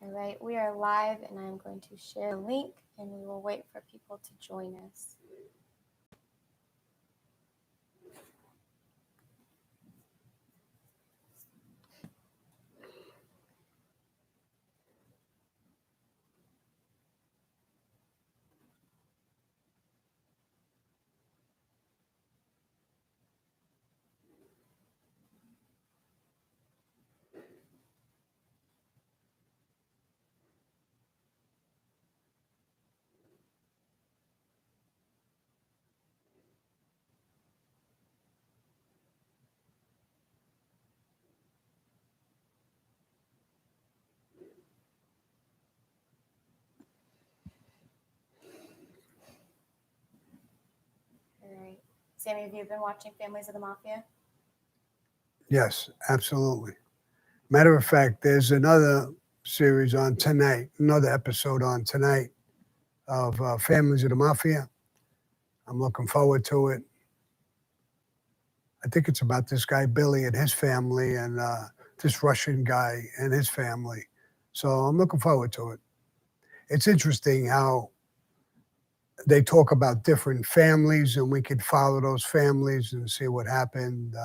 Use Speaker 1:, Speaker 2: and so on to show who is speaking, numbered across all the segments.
Speaker 1: All right, we are live and I'm going to share the link and we will wait for people to join us. All right. Sammy, have you been watching Families of the Mafia?
Speaker 2: Yes, absolutely. Matter of fact, there's another series on tonight, another episode on tonight of Families of the Mafia. I'm looking forward to it. I think it's about this guy Billy and his family, and this Russian guy and his family. So I'm looking forward to it. It's interesting how they talk about different families, and we could follow those families and see what happened.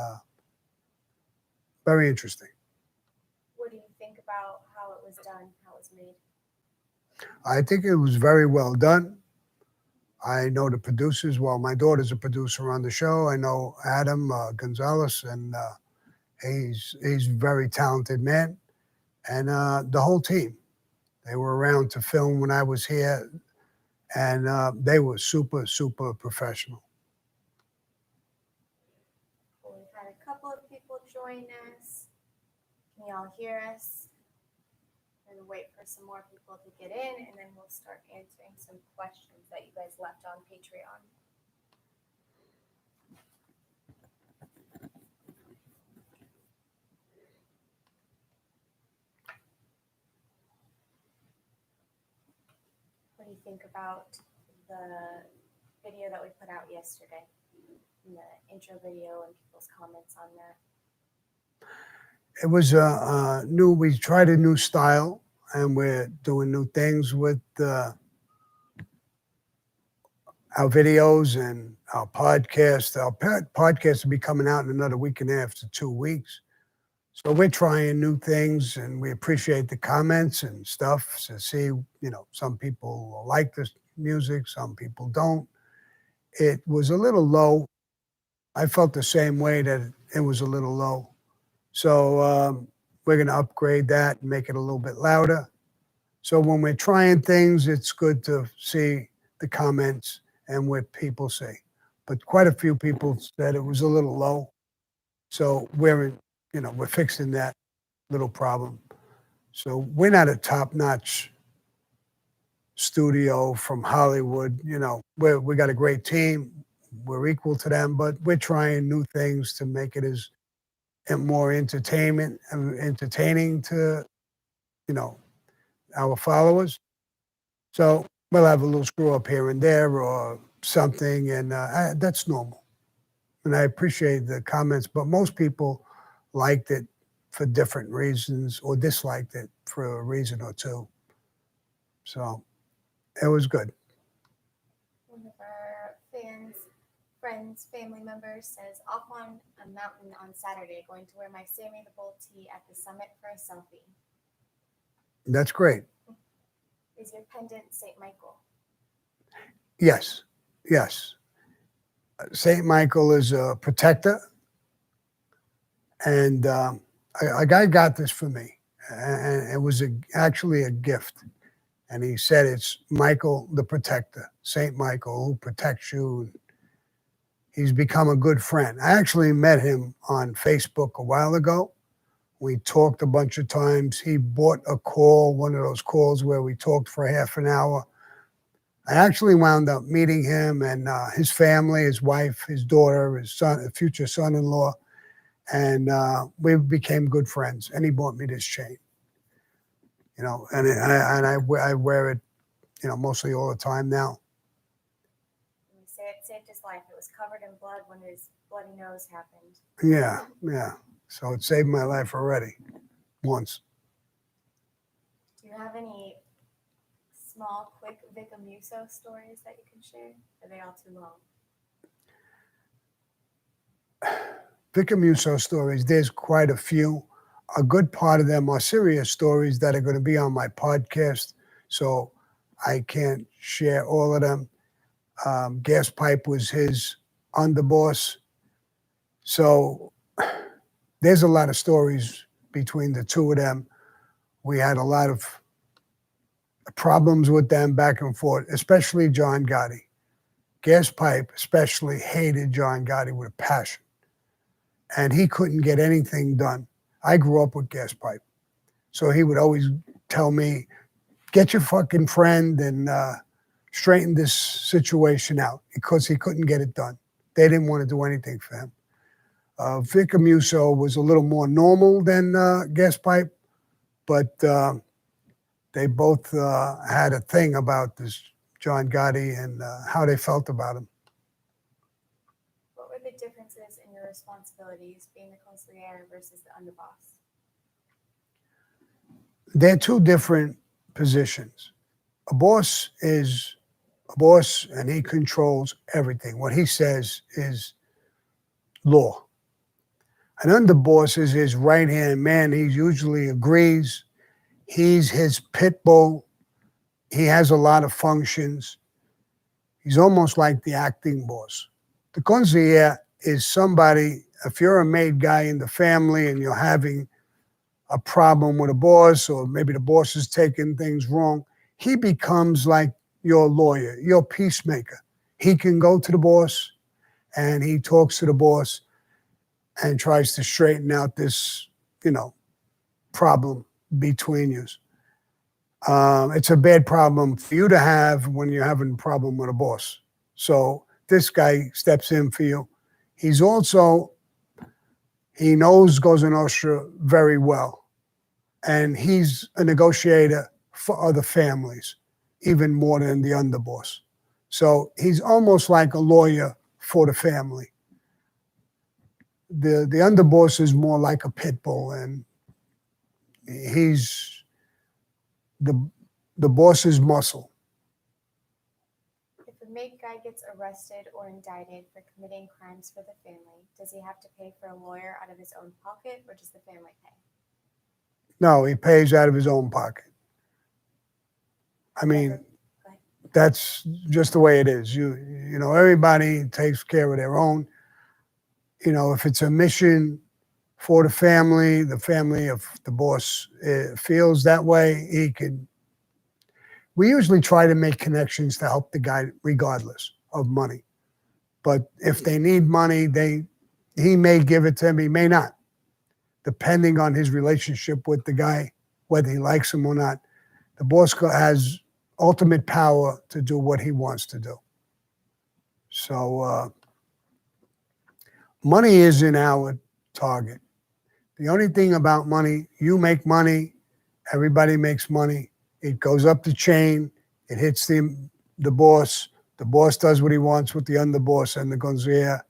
Speaker 2: Very interesting.
Speaker 1: What do you think about how it was done, how it was made?
Speaker 2: I think it was very well done. I know the producers. Well, my daughter's a producer on the show. I know Adam Gonzalez, and he's a very talented man, and the whole team. They were around to film when I was here, and they were super professional.
Speaker 1: Well, we've had a couple of people join us. Can y'all hear us? We're going to wait for some more people to get in, and then we'll start answering some questions that you guys left on Patreon. What do you think about the video that we put out yesterday? The intro video and people's comments on that.
Speaker 2: It was new. We tried a new style, and we're doing new things with our videos and our podcast. Our podcast will be coming out in another week and a half to 2 weeks. So we're trying new things, and we appreciate the comments and stuff to see, some people like this music, some people don't. It was a little low. I felt the same way that it was a little low. So we're going to upgrade that and make it a little bit louder. So when we're trying things, it's good to see the comments and what people say. But quite a few people said it was a little low. So we're fixing that little problem. So we're not a top-notch studio from Hollywood. We got a great team. We're equal to them, but we're trying new things to make it as more entertaining to our followers. So we'll have a little screw up here and there or something, and that's normal. And I appreciate the comments, but most people liked it for different reasons or disliked it for a reason or two. So it was good.
Speaker 1: One of our friends, family members says, off on a mountain on Saturday, going to wear my Sammy the Bull tee at the summit for a selfie.
Speaker 2: That's great.
Speaker 1: Is your pendant St. Michael?
Speaker 2: Yes. St. Michael is a protector, and a guy got this for me, and it was actually a gift. And he said it's Michael the Protector, St. Michael, who protects you. He's become a good friend. I actually met him on Facebook a while ago. We talked a bunch of times. He bought a call, one of those calls where we talked for half an hour. I actually wound up meeting him and his family, his wife, his daughter, his son, future son-in-law, and we became good friends. And he bought me this chain, and I wear it, mostly all the time now.
Speaker 1: We say it saved his life. It was covered in blood when his bloody nose happened.
Speaker 2: Yeah. So it saved my life already, once.
Speaker 1: Do Do you have any small, quick Vic Amuso stories that you can share? Are they all too long?
Speaker 2: Vic Amuso stories, there's quite a few. A good part of them are serious stories that are going to be on my podcast, so I can't share all of them. Gas Pipe was his underboss. So there's a lot of stories between the two of them. We had a lot of problems with them back and forth, especially John Gotti. Gas Pipe especially hated John Gotti with a passion, and he couldn't get anything done. I grew up with Gas Pipe, so he would always tell me, get your fucking friend and straighten this situation out, because he couldn't get it done. They didn't want to do anything for him. Vic Amuso was a little more normal than Gas Pipe, but they both had a thing about this John Gotti and how they felt about him.
Speaker 1: What were the differences in your responsibilities being the consigliere versus the underboss?
Speaker 2: They're two different positions. A boss is a boss, and he controls everything. What he says is law. An underboss is his right-hand man. He usually agrees. He's his pit bull. He has a lot of functions. He's almost like the acting boss. The consigliere is somebody, if you're a made guy in the family and you're having a problem with a boss, or maybe the boss is taking things wrong, he becomes like your lawyer, your peacemaker. He can go to the boss and he talks to the boss and tries to straighten out this, problem between you. It's a bad problem for you to have when you're having a problem with a boss. So this guy steps in for you. He knows Cosa Nostra very well. And he's a negotiator for other families, even more than the underboss. So he's almost like a lawyer for the family. The underboss is more like a pit bull, and he's the boss's muscle.
Speaker 1: If a made guy gets arrested or indicted for committing crimes for the family, does he have to pay for a lawyer out of his own pocket, or does the family pay?
Speaker 2: No, he pays out of his own pocket. I mean, that's just the way it is. You know, everybody takes care of their own. If it's a mission for the family of the boss feels that way, he can. We usually try to make connections to help the guy regardless of money. But if they need money, he may give it to him, he may not, depending on his relationship with the guy, whether he likes him or not. The boss has ultimate power to do what he wants to do. So money isn't our target. The only thing about money, you make money, everybody makes money. It goes up the chain, it hits the boss. The boss does what he wants with the underboss and the consigliere.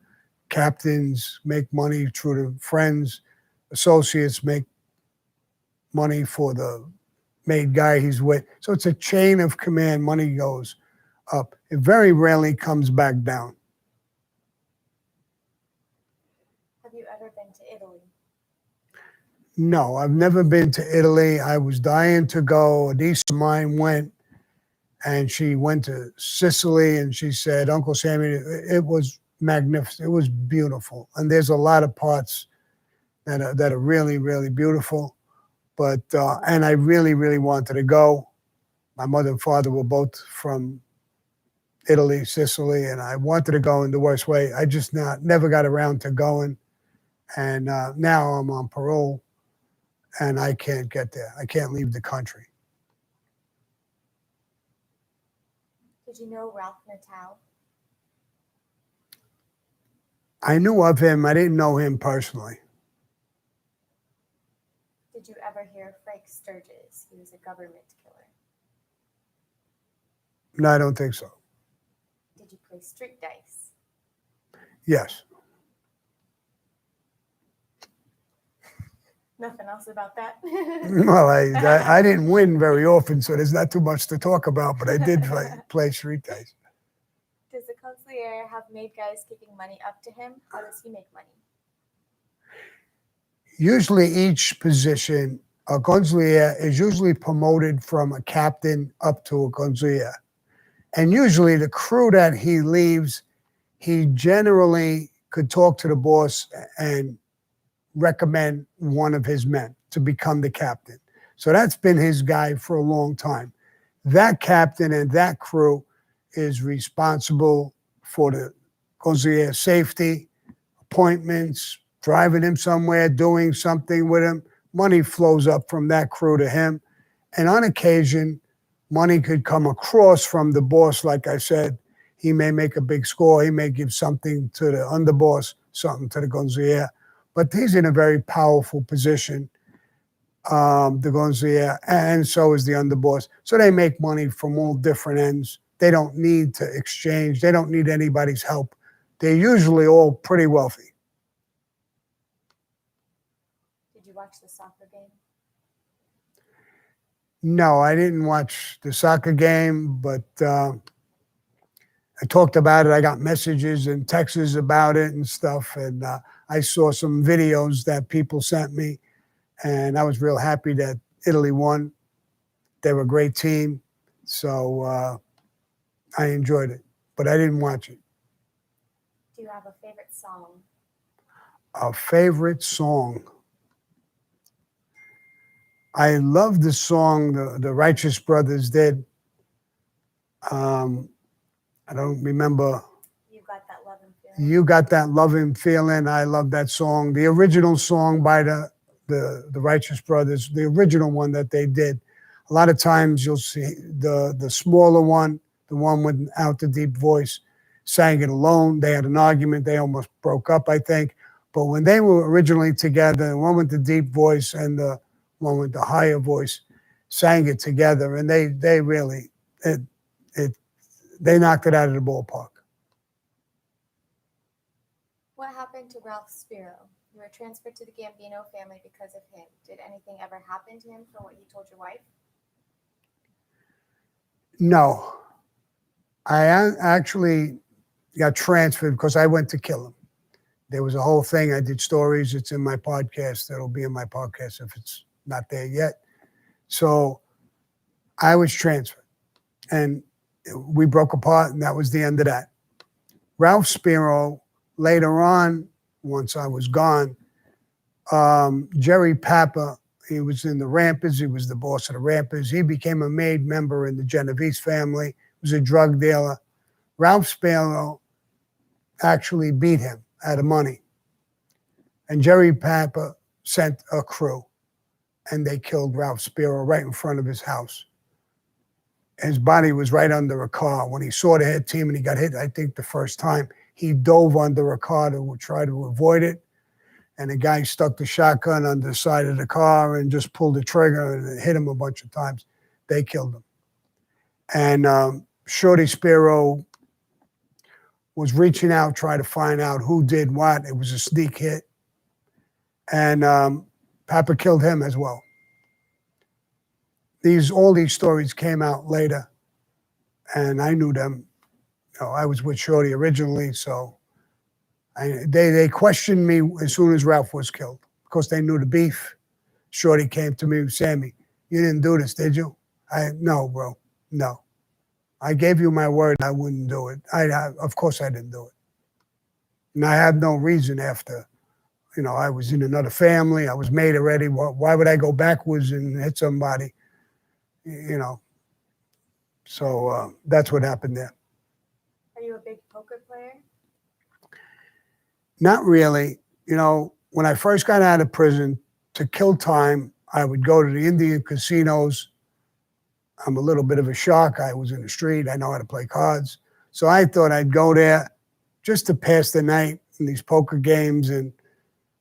Speaker 2: Captains make money through the friends. Associates make money for the made guy he's with. So it's a chain of command. Money goes up. It very rarely comes back down.
Speaker 1: Have you ever been to Italy?
Speaker 2: No, I've never been to Italy. I was dying to go. A niece of mine went, and she went to Sicily, and she said, Uncle Sammy, it was magnificent. It was beautiful. And there's a lot of parts that are really, really beautiful. But, and I really, really wanted to go. My mother and father were both from Italy, Sicily, and I wanted to go in the worst way. I just never got around to going. And now I'm on parole, and I can't get there. I can't leave the country.
Speaker 1: Did you know Ralph Natal?
Speaker 2: I knew of him. I didn't know him personally.
Speaker 1: Did you ever hear of Frank Sturgis? He was a government killer.
Speaker 2: No, I don't think so.
Speaker 1: Did you play street dice?
Speaker 2: Yes.
Speaker 1: Nothing else about that.
Speaker 2: Well, I didn't win very often, so there's not too much to talk about, but I did play street dice.
Speaker 1: Does the consigliere have made guys giving money up to him? How does he make money?
Speaker 2: Usually each position, a consigliere is usually promoted from a captain up to a consigliere. And usually the crew that he leaves, he generally could talk to the boss and recommend one of his men to become the captain. So that's been his guy for a long time. That captain and that crew is responsible for the consigliere safety, appointments, driving him somewhere, doing something with him. Money flows up from that crew to him. And on occasion, money could come across from the boss. Like I said, he may make a big score. He may give something to the underboss, something to the consigliere. But he's in a very powerful position, the consigliere, and so is the underboss. So they make money from all different ends. They don't need to exchange. They don't need anybody's help. They're usually all pretty wealthy.
Speaker 1: Did you watch the soccer game?
Speaker 2: No, I didn't watch the soccer game, but I talked about it. I got messages and texts about it and stuff, and I saw some videos that people sent me, and I was real happy that Italy won. They were a great team, so I enjoyed it, but I didn't watch it.
Speaker 1: Do you have a favorite song?
Speaker 2: A favorite song? I love the song the Righteous Brothers did. I don't remember.
Speaker 1: You Got That Lovin' Feeling.
Speaker 2: You Got That Lovin' Feeling. I love that song. The original song by the Righteous Brothers, the original one that they did. A lot of times you'll see the smaller one, the one without the deep voice, sang it alone. They had an argument. They almost broke up, I think. But when they were originally together, the one with the deep voice and the one with the higher voice sang it together, and they really they knocked it out of the ballpark.
Speaker 1: What happened to Ralph Spiro? You were transferred to the Gambino family because of him. Did anything ever happen to him for what you told your wife?
Speaker 2: No. I actually got transferred because I went to kill him. There was a whole thing. I did stories. It's in my podcast. That'll be in my podcast if it's not there yet. So I was transferred. And we broke apart, and that was the end of that. Ralph Spiro, later on, once I was gone, Jerry Papa, he was in the Rampers. He was the boss of the Rampers. He became a made member in the Genovese family. He was a drug dealer. Ralph Spiro actually beat him out of money. And Jerry Papa sent a crew, and they killed Ralph Spiro right in front of his house. His body was right under a car. When he saw the head team and he got hit, I think the first time, he dove under a car to try to avoid it. And the guy stuck the shotgun on the side of the car and just pulled the trigger, and it hit him a bunch of times. They killed him. And Shorty Spiro was reaching out, trying to find out who did what. It was a sneak hit. And Papa killed him as well. All these stories came out later, and I knew them. You know, I was with Shorty originally, so they questioned me as soon as Ralph was killed because they knew the beef. Shorty came to me, Sammy, you didn't do this, did you? No, bro, no. I gave you my word I wouldn't do it. Of course I didn't do it. And I had no reason after. You know, I was in another family. I was made already. Why would I go backwards and hit somebody? You know, so that's what happened there.
Speaker 1: Are you a big poker player?
Speaker 2: Not really. You know, when I first got out of prison, to kill time, I would go to the Indian casinos. I'm a little bit of a shark. I was in the street. I know how to play cards. So I thought I'd go there just to pass the night in these poker games, and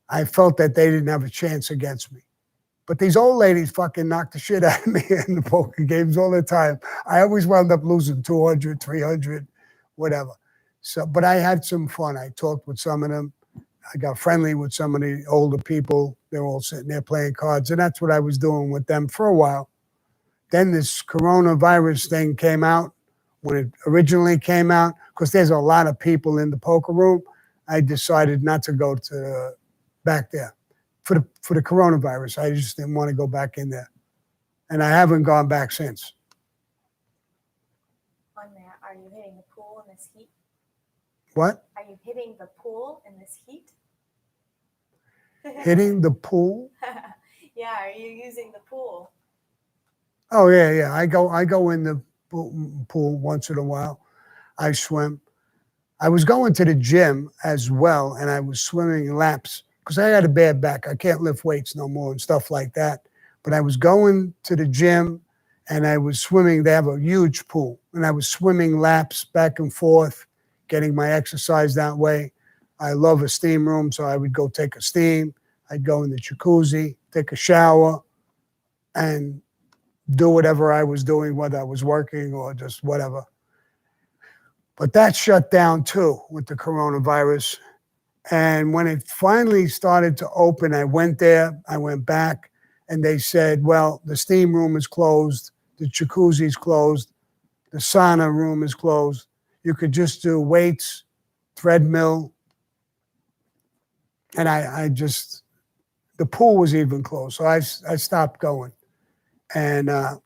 Speaker 2: I felt that they didn't have a chance against me. But these old ladies fucking knocked the shit out of me in the poker games all the time. I always wound up losing 200, 300, whatever. So, but I had some fun. I talked with some of them. I got friendly with some of the older people. They're all sitting there playing cards, and that's what I was doing with them for a while. Then this coronavirus thing came out. When it originally came out, because there's a lot of people in the poker room, I decided not to go to back there for the coronavirus. I just didn't want to go back in there, and I haven't gone back since.
Speaker 1: On there, are you hitting the pool in this heat?
Speaker 2: What?
Speaker 1: Are you hitting the pool in this heat?
Speaker 2: Hitting the pool?
Speaker 1: Yeah, are you using the pool?
Speaker 2: Oh yeah. I go in the pool once in a while. I swim. I was going to the gym as well, and I was swimming laps because I had a bad back. I can't lift weights no more and stuff like that. But I was going to the gym, and I was swimming. They have a huge pool, and I was swimming laps back and forth, getting my exercise that way. I love a steam room, so I would go take a steam. I'd go in the jacuzzi, take a shower, and do whatever I was doing, whether I was working or just whatever. But that shut down too with the coronavirus. And when it finally started to open, I went there, I went back, and they said, well, the steam room is closed, the jacuzzi's closed, the sauna room is closed. You could just do weights, treadmill. And I just, the pool was even closed. So I stopped going. And I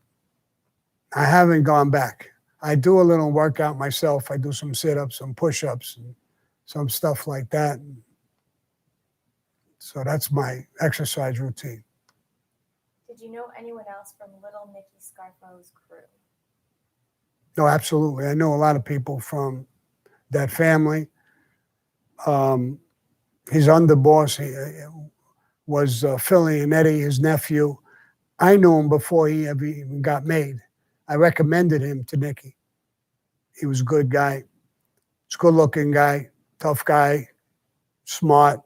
Speaker 2: haven't gone back. I do a little workout myself. I do some sit-ups, some push-ups, and some stuff like that. So that's my exercise routine.
Speaker 1: Did you know anyone else from Little Nicky Scarfo's crew?
Speaker 2: No, absolutely. I know a lot of people from that family. His underboss was Philly and Eddie, his nephew. I knew him before he ever even got made. I recommended him to Nicky. He was a good guy. He's a good-looking guy, tough guy, smart.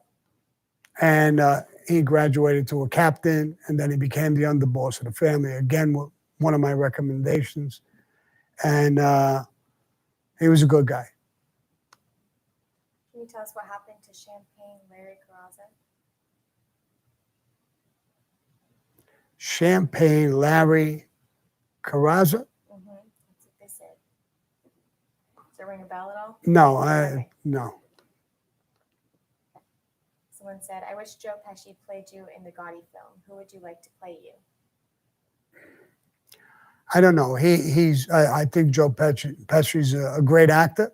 Speaker 2: And he graduated to a captain, and then he became the underboss of the family. Again, one of my recommendations. And he was a good guy.
Speaker 1: Can you tell us what happened to Champagne Larry Carrazza?
Speaker 2: Champagne Larry Carrazza?
Speaker 1: Mm-hmm. That's what they said. Does it ring a bell at all?
Speaker 2: No, no.
Speaker 1: Someone said, I wish Joe Pesci played you in the Gotti film. Who would you like to play you?
Speaker 2: I don't know. I think Joe Pesci's a great actor.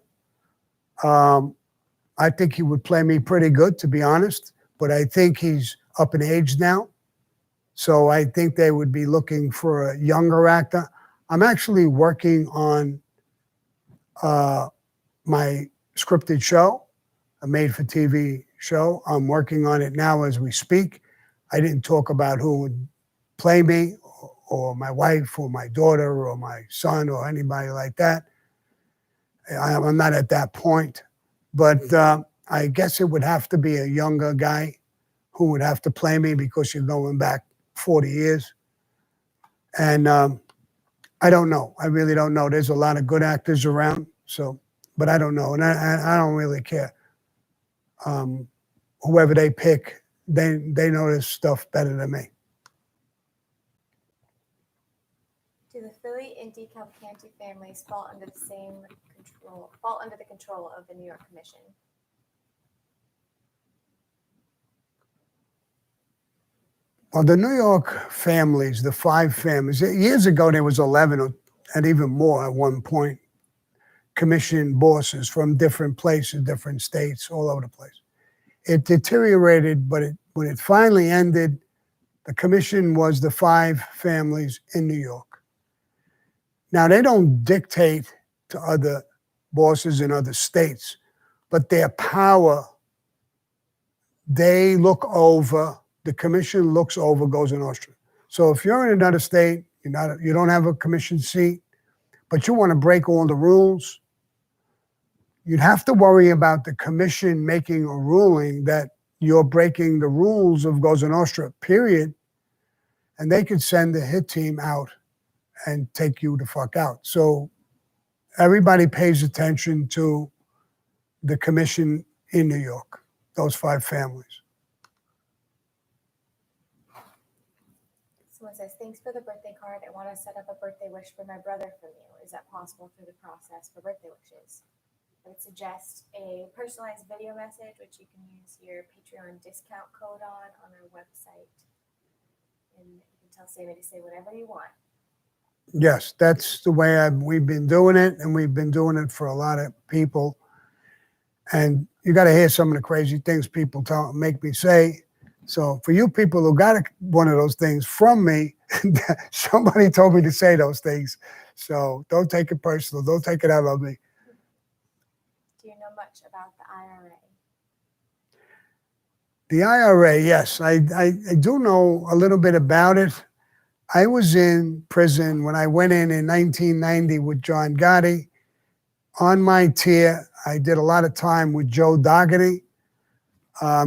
Speaker 2: I think he would play me pretty good, to be honest. But I think he's up in age now. So I think they would be looking for a younger actor. I'm actually working on my scripted show, a made-for-TV show. I'm working on it now as we speak. I didn't talk about who would play me or my wife or my daughter or my son or anybody like that. I'm not at that point. But I guess it would have to be a younger guy who would have to play me because you're going back 40 years. And I don't know. I really don't know. There's a lot of good actors around, but I don't know. And I don't really care. Whoever they pick, they know this stuff better than me.
Speaker 1: Do the Philly and DeCavalcanti families fall under the control of the New York Commission?
Speaker 2: Well, the New York families, the 5 families, years ago there was 11 and even more at one point, commission bosses from different places, different states, all over the place. It deteriorated, but when it finally ended, the commission was the 5 families in New York. Now, they don't dictate to other bosses in other states, but their power, they look over, the commission looks over, goes in Austria. So if you're in another state, you don't have a commission seat, but you want to break all the rules, you'd have to worry about the commission making a ruling that you're breaking the rules of Goes Nostra, period, and they could send a hit team out and take you the fuck out. So everybody pays attention to the commission in New York, those 5 families.
Speaker 1: says, thanks for the birthday card. I want to set up a birthday wish for my brother from you. Is that possible through the process for birthday wishes? I would suggest a personalized video message, which you can use your Patreon discount code on our website. And you can tell Sammy to say whatever you want.
Speaker 2: Yes, that's the way we've been doing it, and we've been doing it for a lot of people. And you got to hear some of the crazy things people make me say. So for you people who got one of those things from me, somebody told me to say those things. So don't take it personal. Don't take it out on me.
Speaker 1: Do you know much about the IRA?
Speaker 2: The IRA, yes, I do know a little bit about it. I was in prison when I went in 1990 with John Gotti. On my tier, I did a lot of time with Joe Dougherty.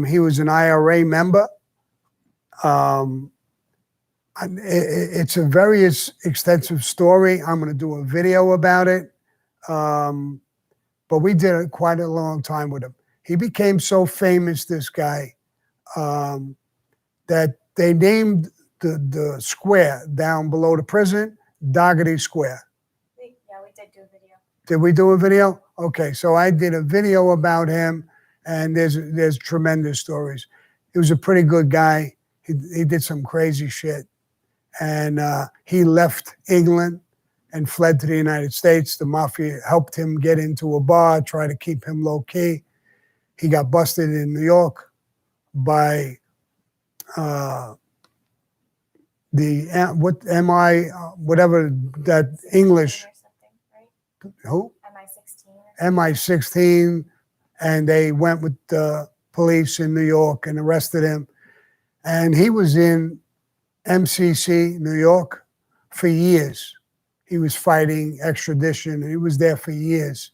Speaker 2: He was an IRA member. It's a very extensive story. I'm going to do a video about it. But we did it quite a long time with him. He became so famous, this guy, that they named the square down below the prison Dougherty Square.
Speaker 1: Yeah, we did do a video.
Speaker 2: Did we do a video? Okay, so I did a video about him, and there's tremendous stories. He was a pretty good guy. He did some crazy shit, and he left England and fled to the United States. The mafia helped him get into a bar, try to keep him low key. He got busted in New York by whatever that English.
Speaker 1: Right?
Speaker 2: Who?
Speaker 1: MI16.
Speaker 2: MI16, and they went with the police in New York and arrested him. And he was in MCC, New York, for years. He was fighting extradition, and he was there for years.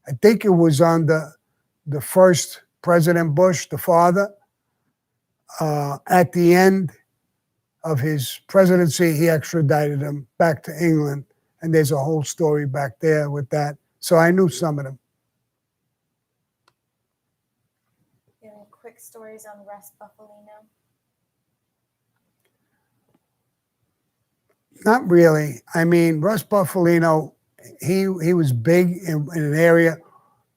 Speaker 2: I think it was on the first President Bush, the father. At the end of his presidency, he extradited him back to England, and there's a whole story back there with that. So I knew some of them.
Speaker 1: Any quick stories on Russ Buffalino?
Speaker 2: Not really. I mean, Russ Buffalino, he was big in an area.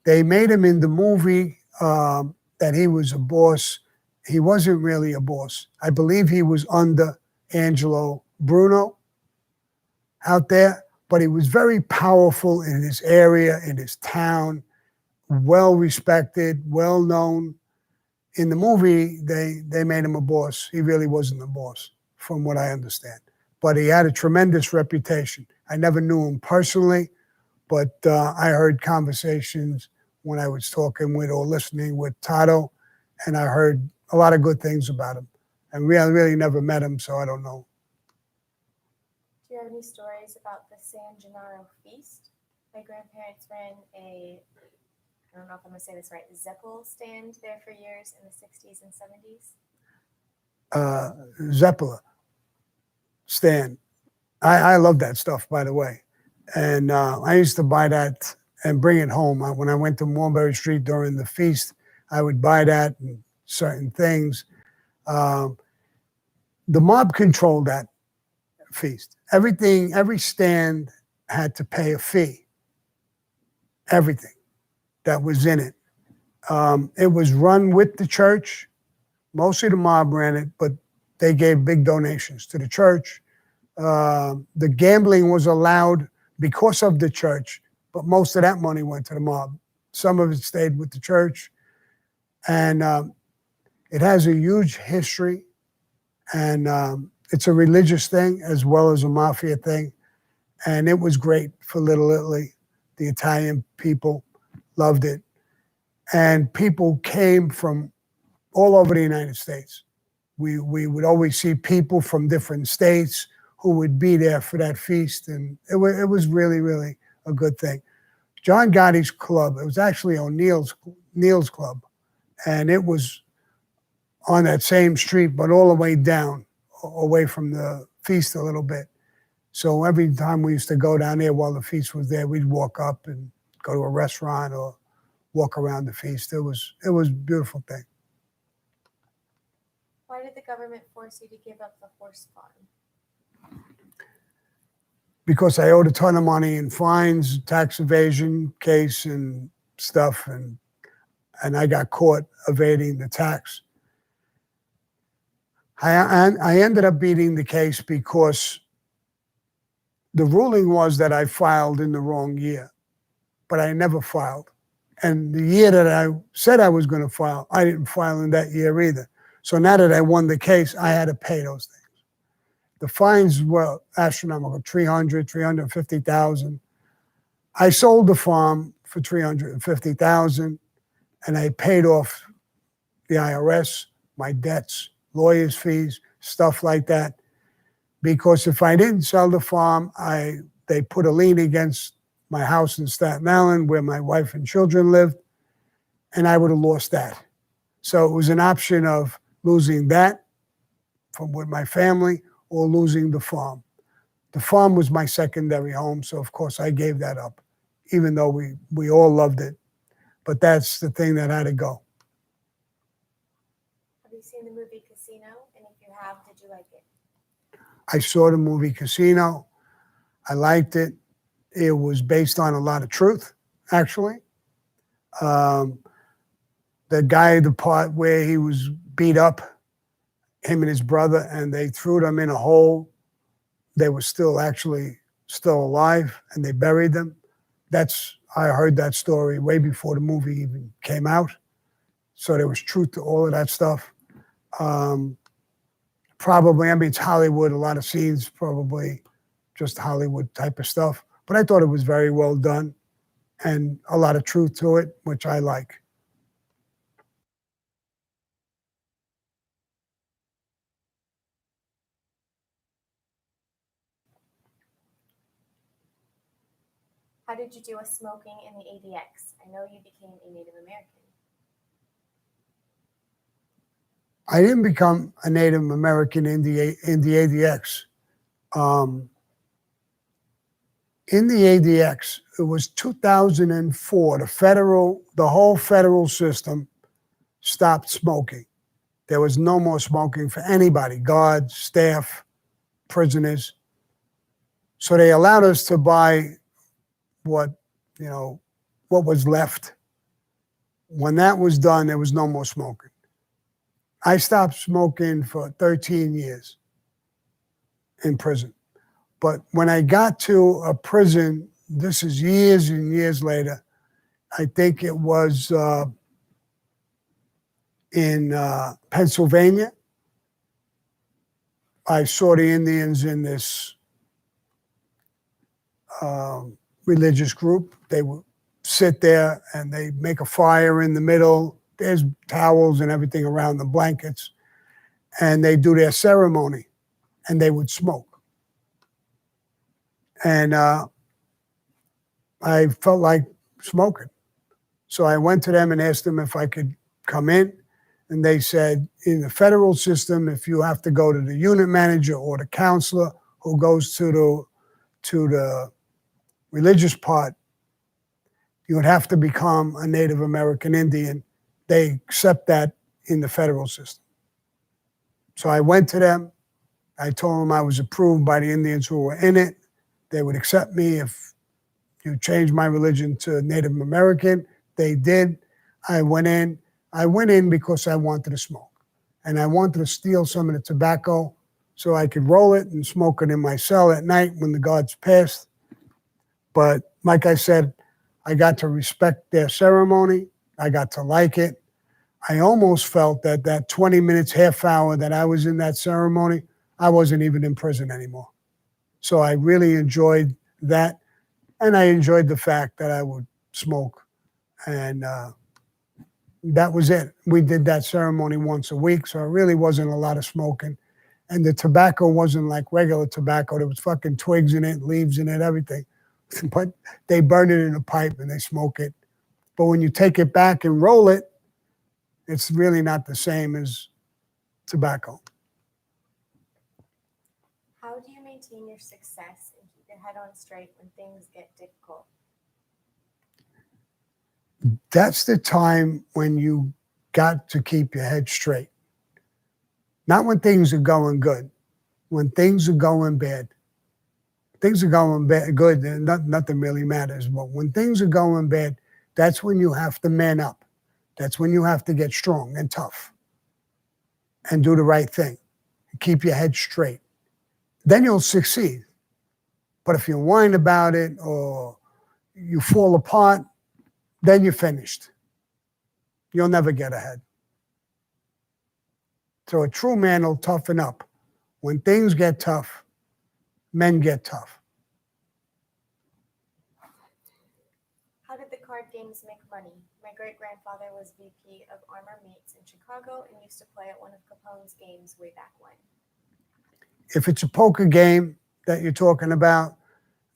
Speaker 2: They made him in the movie that he was a boss. He wasn't really a boss. I believe he was under Angelo Bruno out there, but he was very powerful in his area, in his town, well respected, well known. In the movie, they made him a boss. He really wasn't a boss, from what I understand. But he had a tremendous reputation. I never knew him personally, but I heard conversations when I was talking with or listening with Tato, and I heard a lot of good things about him. And really never met him, so I don't know.
Speaker 1: Do you have any stories about the San Gennaro feast? My grandparents ran I don't know if I'm going to say this right, Zeppel stand there for years in the 60s and 70s.
Speaker 2: Zeppela stand. I love that stuff, by the way. And I used to buy that and bring it home. When I went to Mulberry Street during the feast, I would buy that and certain things. The mob controlled that feast. Every stand had to pay a fee. Everything that was in it. It was run with the church. Mostly the mob ran it, but they gave big donations to the church. The gambling was allowed because of the church, but most of that money went to the mob. Some of it stayed with the church. And it has a huge history. And it's a religious thing as well as a mafia thing. And it was great for Little Italy. The Italian people loved it. And people came from all over the United States. We would always see people from different states who would be there for that feast. And it was really, really a good thing. John Gotti's club, it was actually O'Neill's club. And it was on that same street, but all the way down, away from the feast a little bit. So every time we used to go down there while the feast was there, we'd walk up and go to a restaurant or walk around the feast. It was a beautiful thing.
Speaker 1: Why did the government force you to give up the horse farm?
Speaker 2: because I owed a ton of money in fines, tax evasion case and stuff, and I got caught evading the tax. I ended up beating the case because the ruling was that I filed in the wrong year, but I never filed. And the year that I said I was going to file, I didn't file in that year either. So now that I won the case, I had to pay those things. The fines were astronomical, $300,000, $350,000. I sold the farm for $350,000, and I paid off the IRS, my debts, lawyers' fees, stuff like that. Because if I didn't sell the farm, they put a lien against my house in Staten Island where my wife and children lived, and I would have lost that. So it was an option of losing that from with my family or losing the farm. The farm was my secondary home, so of course I gave that up, even though we all loved it. But that's the thing that had to go.
Speaker 1: Have you seen the movie Casino? And if you have, did you like it?
Speaker 2: I saw the movie Casino. I liked it. It was based on a lot of truth, actually. The guy, the part where he was beat up, him and his brother, and they threw them in a hole. They were still alive, and they buried them. I heard that story way before the movie even came out. So there was truth to all of that stuff. Probably, it's Hollywood, a lot of scenes, probably just Hollywood type of stuff. But I thought it was very well done and a lot of truth to it, which I like.
Speaker 1: How did you do with smoking in the ADX? I know you became a Native American.
Speaker 2: I didn't become a Native American in the ADX. In the ADX, it was 2004. The whole federal system stopped smoking. There was no more smoking for anybody, guards, staff, prisoners. So they allowed us to buy what was left. When that was done, there was no more smoking. I stopped smoking for 13 years in prison. But when I got to a prison, this is years and years later, I think it was in Pennsylvania. I saw the Indians in this religious group. They would sit there and they make a fire in the middle. There's towels and everything around the blankets. And they do their ceremony and they would smoke. And I felt like smoking. So I went to them and asked them if I could come in. And they said, in the federal system, if you have to go to the unit manager or the counselor who goes to the religious part, you would have to become a Native American Indian. They accept that in the federal system. So I went to them. I told them I was approved by the Indians who were in it. They would accept me if you changed my religion to Native American. They did. I went in. I went in because I wanted to smoke. And I wanted to steal some of the tobacco so I could roll it and smoke it in my cell at night when the guards passed. But like I said, I got to respect their ceremony. I got to like it. I almost felt that 20 minutes, half hour that I was in that ceremony, I wasn't even in prison anymore. So I really enjoyed that. And I enjoyed the fact that I would smoke. And that was it. We did that ceremony once a week, so it really wasn't a lot of smoking. And the tobacco wasn't like regular tobacco. There was fucking twigs in it, leaves in it, everything. But they burn it in a pipe and they smoke it. But when you take it back and roll it, it's really not the same as tobacco.
Speaker 1: How do you maintain your success and keep your head on straight when things get difficult?
Speaker 2: That's the time when you got to keep your head straight. Not when things are going good. when things are going bad. Things are going bad, good, and nothing really matters. But when things are going bad, that's when you have to man up. That's when you have to get strong and tough and do the right thing. Keep your head straight. Then you'll succeed. But if you whine about it or you fall apart, then you're finished. You'll never get ahead. So a true man will toughen up. When things get tough, men get tough.
Speaker 1: How did the card games make money? My great-grandfather was VP of Armor Meats in Chicago and used to play at one of Capone's games way back when.
Speaker 2: If it's a poker game that you're talking about,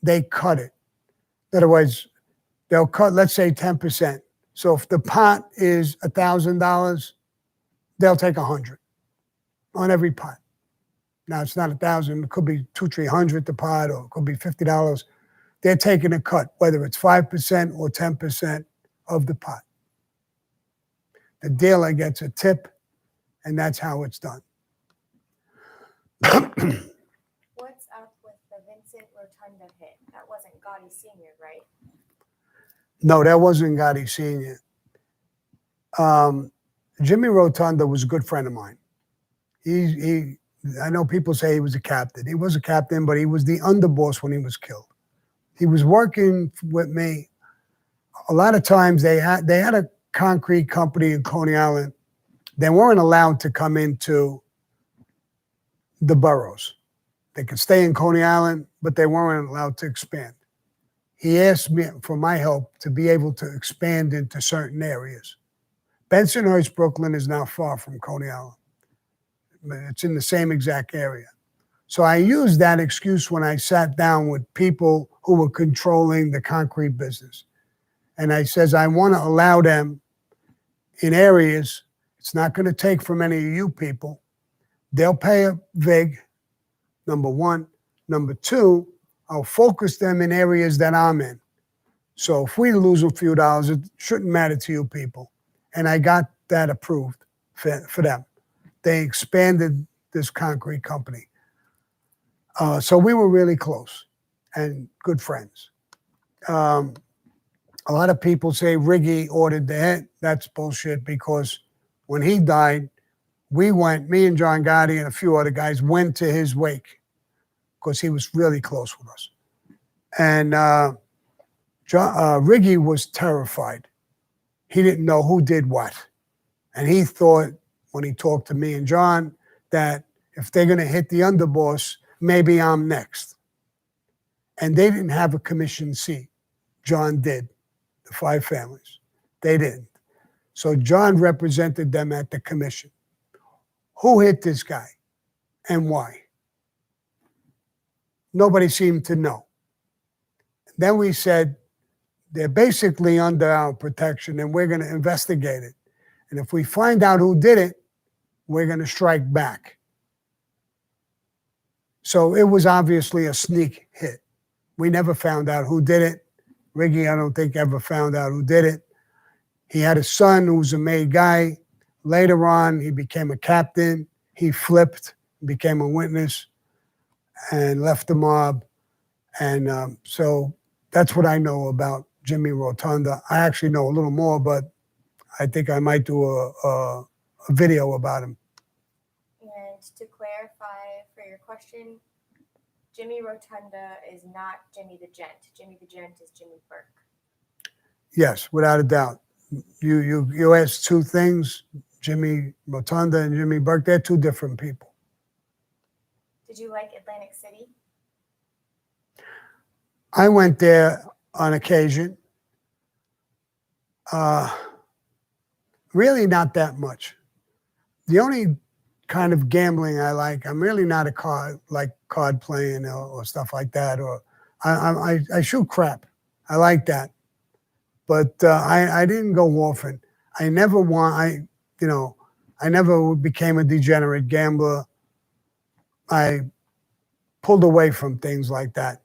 Speaker 2: they cut it. In other words, they'll cut, let's say, 10%. So if the pot is $1,000, they'll take 100 on every pot. Now it's not 1,000; it could be 200-300 the pot, or it could be $50. They're taking a cut, whether it's 5% or 10% of the pot. The dealer gets a tip, and that's how it's done.
Speaker 1: What's up with the Vincent Rotunda hit? That wasn't Gotti Sr., right?
Speaker 2: No, that wasn't Gotti Sr. Jimmy Rotunda was a good friend of mine. I know people say he was a captain. He was a captain, but he was the underboss when he was killed. He was working with me. A lot of times they had a concrete company in Coney Island. They weren't allowed to come into the boroughs. They could stay in Coney Island, but they weren't allowed to expand. He asked me for my help to be able to expand into certain areas. Bensonhurst, Brooklyn is not far from Coney Island. It's in the same exact area. So I used that excuse when I sat down with people who were controlling the concrete business. And I says, I want to allow them in areas. It's not going to take from any of you people. They'll pay a VIG, number one. Number two, I'll focus them in areas that I'm in. So if we lose a few dollars, it shouldn't matter to you people. And I got that approved for them. They expanded this concrete company. So we were really close and good friends. A lot of people say Riggy ordered the hit. That's bullshit, because when he died, me and John Gotti and a few other guys went to his wake because he was really close with us. And Riggy was terrified. He didn't know who did what. And he thought, when he talked to me and John, that if they're going to hit the underboss, maybe I'm next. And they didn't have a commission seat. John did, the 5 families. They didn't. So John represented them at the commission. Who hit this guy and why? Nobody seemed to know. Then we said, they're basically under our protection and we're going to investigate it. And if we find out who did it, we're going to strike back. So it was obviously a sneak hit. We never found out who did it. Riggy, I don't think, ever found out who did it. He had a son who was a made guy. Later on, he became a captain. He flipped, became a witness, and left the mob. And so that's what I know about Jimmy Rotunda. I actually know a little more, but I think I might do a video about him.
Speaker 1: And to clarify for your question, Jimmy Rotunda is not Jimmy the Gent. Jimmy the Gent is Jimmy Burke.
Speaker 2: Yes, without a doubt. You asked 2 things, Jimmy Rotunda and Jimmy Burke. They're 2 different people.
Speaker 1: Did you like Atlantic City?
Speaker 2: I went there on occasion. Really not that much. The only kind of gambling I like, I'm really not a card playing or stuff like that. Or I shoot crap. I like that. But I didn't go often. I never became a degenerate gambler. I pulled away from things like that.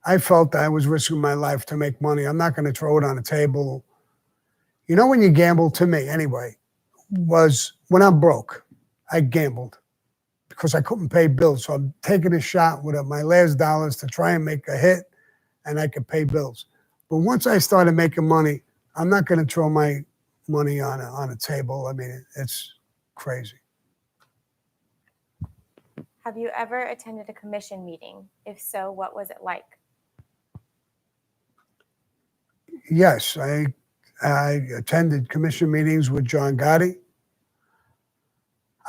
Speaker 2: I felt I was risking my life to make money. I'm not going to throw it on the table. You know, when you gamble, to me anyway, was when I'm broke, I gambled because I couldn't pay bills. So I'm taking a shot with my last dollars to try and make a hit, and I could pay bills. But once I started making money, I'm not going to throw my money on a table. I mean, it's crazy.
Speaker 1: Have you ever attended a commission meeting? If so, what was it like?
Speaker 2: Yes, I attended commission meetings with John Gotti.